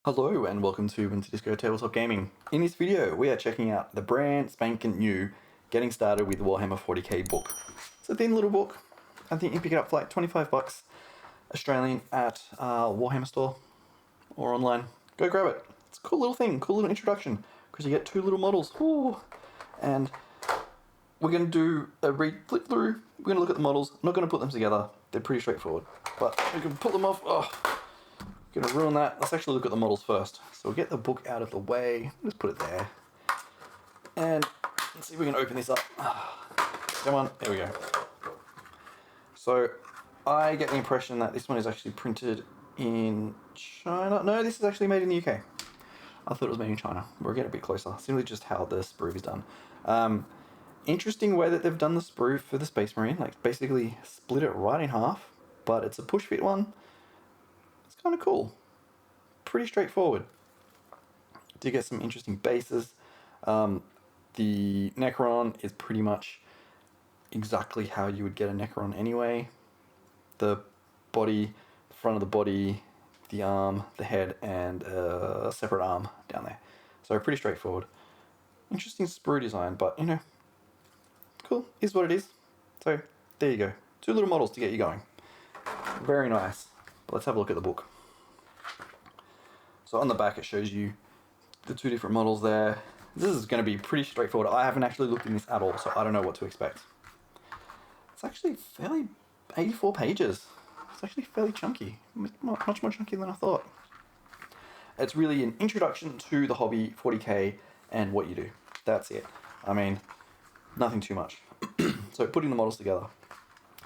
Hello and welcome to Winter Disco Tabletop Gaming. In this video we are checking out the brand spanking new Getting Started with Warhammer 40k book. It's a thin little book. I think you can pick it up for like 25 bucks Australian at Warhammer store or online. Go grab it. It's a cool little thing, cool little introduction because you get two little models. Ooh. And we're going to do a flip through. We're going to look at the models. I'm not going to put them together. They're pretty straightforward. But we can pull them off. Oh. Gonna ruin that. Let's actually look at the models first. So we'll get the book out of the way. Just put it there. And let's see if we can open this up. Come on, there we go. So I get the impression that this one is actually printed in China. No, this is actually made in the UK. I thought it was made in China. We'll get a bit closer. Simply just how the sprue is done. Interesting way that they've done the sprue for the Space Marine. Like basically split it right in half, but it's a push fit one. It's kind of cool. Pretty straightforward. Do get some interesting bases. The Necron is pretty much exactly how you would get a Necron anyway. The body, the front of the body, the arm, the head, and a separate arm down there. So pretty straightforward. Interesting sprue design, but you know, cool, is what it is. So there you go. Two little models to get you going. Very nice. But let's have a look at the book. So on the back it shows you the two different models there. This is going to be pretty straightforward. I haven't actually looked in this at all, so I don't know what to expect. It's actually fairly 84 pages. It's actually fairly chunky. Much more chunky than I thought. It's really an introduction to the hobby, 40k, and what you do. That's it. I mean, nothing too much. So putting the models together.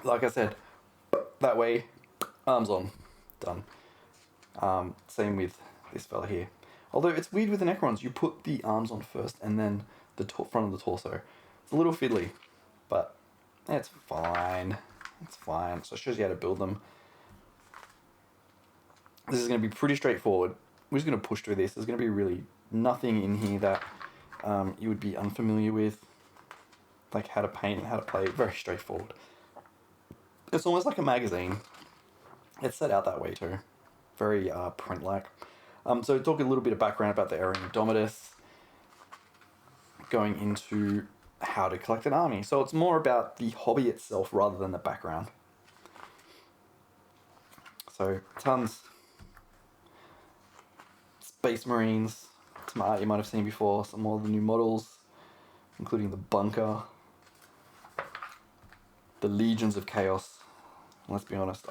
Like I said, that way, arms on. Done. Same with this fella here. Although it's weird with the Necrons, you put the arms on first and then the front of the torso. It's a little fiddly, but it's fine. It's fine. So it shows you how to build them. This is going to be pretty straightforward. We're just going to push through this. There's going to be really nothing in here that you would be unfamiliar with. Like how to paint and how to play. Very straightforward. It's almost like a magazine. It's set out that way too. Very print-like. So talk a little bit of background about the Era Indomitus, going into how to collect an army. So it's more about the hobby itself rather than the background. So tons. Space Marines, some art you might have seen before, some more of the new models, including the bunker, the Legions of Chaos. Let's be honest,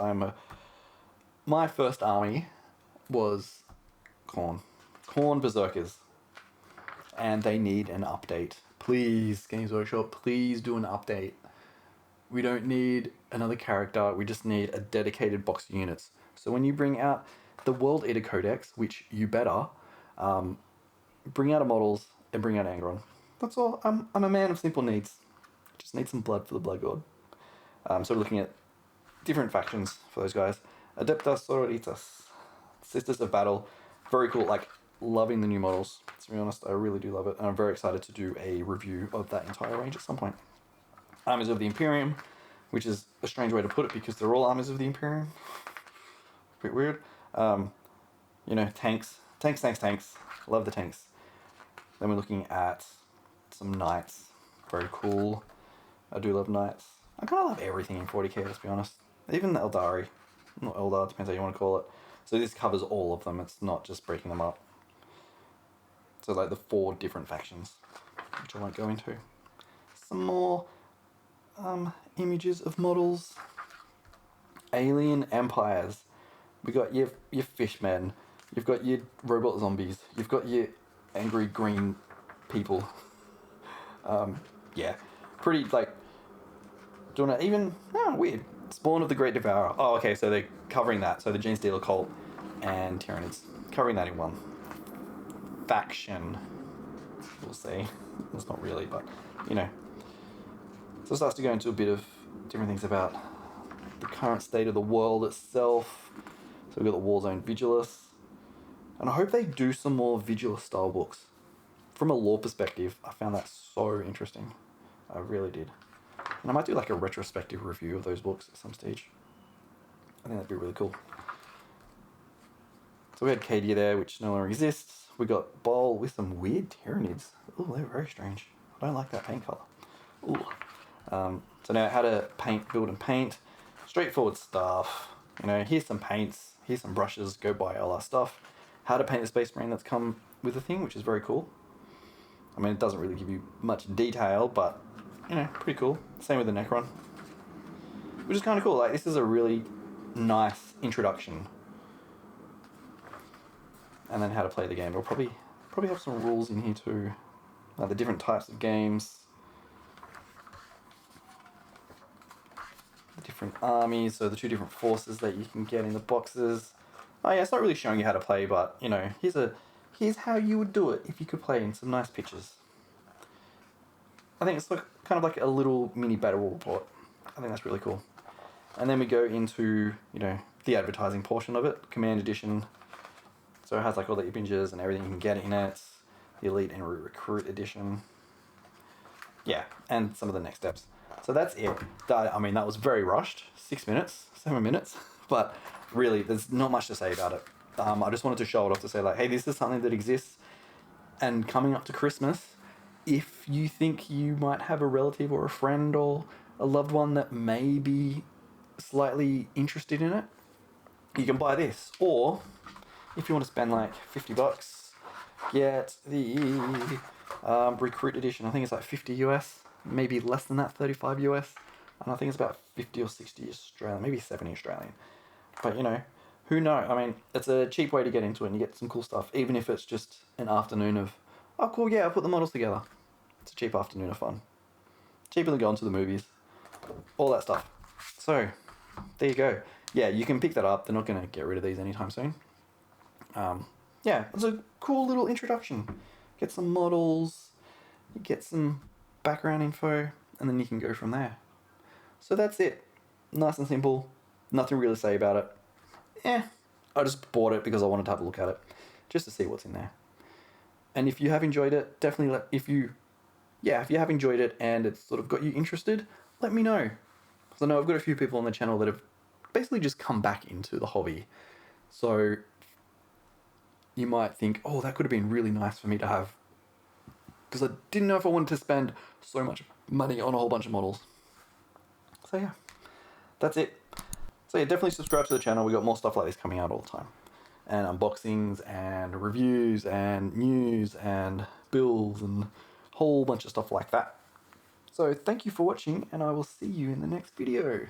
my first army was Khorne Berserkers, and they need an update. Please, Games Workshop, please do an update. We don't need another character, we just need a dedicated box of units. So when you bring out the World Eater Codex, which you better, bring out a models and bring out Angron. That's all. I'm a man of simple needs. Just need some blood for the Blood God. So we're looking at different factions for those guys. Adeptas Sororitas, Sisters of Battle. Very cool. Like, loving the new models. To be honest, I really do love it. And I'm very excited to do a review of that entire range at some point. Armies of the Imperium, which is a strange way to put it because they're all armies of the Imperium. A bit weird. You know, tanks. Love the tanks. Then we're looking at some knights. Very cool. I do love knights. I kind of love everything in 40k, let's be honest. Even the Eldari. Not Eldar, depends how you want to call it. So this covers all of them. It's not just breaking them up. So like the 4 different factions, which I won't go into. Some more images of models. Alien empires. We got your fishmen. You've got your robot zombies. You've got your angry green people. Yeah, pretty like. Doing it even weird. Spawn of the Great Devourer. Oh, okay, so they're covering that. So the Gene Stealer cult and Tyranids. Covering that in one faction. We'll see. It's not really, but, you know. So it starts to go into a bit of different things about the current state of the world itself. So we've got the Warzone Vigilus. And I hope they do some more Vigilus style books. From a lore perspective, I found that so interesting. I really did. And I might do like a retrospective review of those books at some stage. I think that'd be really cool. So we had Cadia there, which no longer exists. We got Bowl with some weird Tyranids. Oh, they're very strange. I don't like that paint colour. Ooh. So now how to paint, build and paint. Straightforward stuff. You know, here's some paints, here's some brushes, go buy all our stuff. How to paint the Space Marine that's come with the thing, which is very cool. I mean, it doesn't really give you much detail, but, you know, pretty cool. Same with the Necron. Which is kind of cool. Like, this is a really nice introduction. And then how to play the game. We'll probably have some rules in here too. Like the different types of games. The different armies, so the 2 different forces that you can get in the boxes. Oh yeah, it's not really showing you how to play, but, you know, here's how you would do it if you could play in some nice pictures. I think it's like kind of like a little mini battle report. I think that's really cool. And then we go into, you know, the advertising portion of it, Command Edition. So it has like all the images and everything you can get in it. The Elite and Recruit Edition. Yeah, and some of the next steps. So that's it. I mean, that was very rushed. 6 minutes, 7 minutes. But really, there's not much to say about it. I just wanted to show it off to say, like, hey, this is something that exists. And coming up to Christmas, if you think you might have a relative or a friend or a loved one that may be slightly interested in it, you can buy this. Or if you want to spend like $50, get the Recruit Edition. I think it's like 50 US, maybe less than that, 35 US. And I think it's about 50 or 60 Australian, maybe 70 Australian. But, you know, who knows? I mean, it's a cheap way to get into it and you get some cool stuff, even if it's just an afternoon of, oh, cool, yeah, I put the models together. It's a cheap afternoon of fun. Cheaper than going to the movies. All that stuff. So, there you go. Yeah, you can pick that up. They're not going to get rid of these anytime soon. Yeah, it's a cool little introduction. Get some models, you get some background info, and then you can go from there. So that's it. Nice and simple. Nothing really to say about it. I just bought it because I wanted to have a look at it, just to see what's in there. And if you have enjoyed it, definitely if you have enjoyed it and it's sort of got you interested, let me know. Because I know I've got a few people on the channel that have basically just come back into the hobby. So you might think, oh, that could have been really nice for me to have. Because I didn't know if I wanted to spend so much money on a whole bunch of models. So yeah, that's it. So yeah, definitely subscribe to the channel. We got more stuff like this coming out all the time. And unboxings and reviews and news and builds and a whole bunch of stuff like that. So thank you for watching and I will see you in the next video.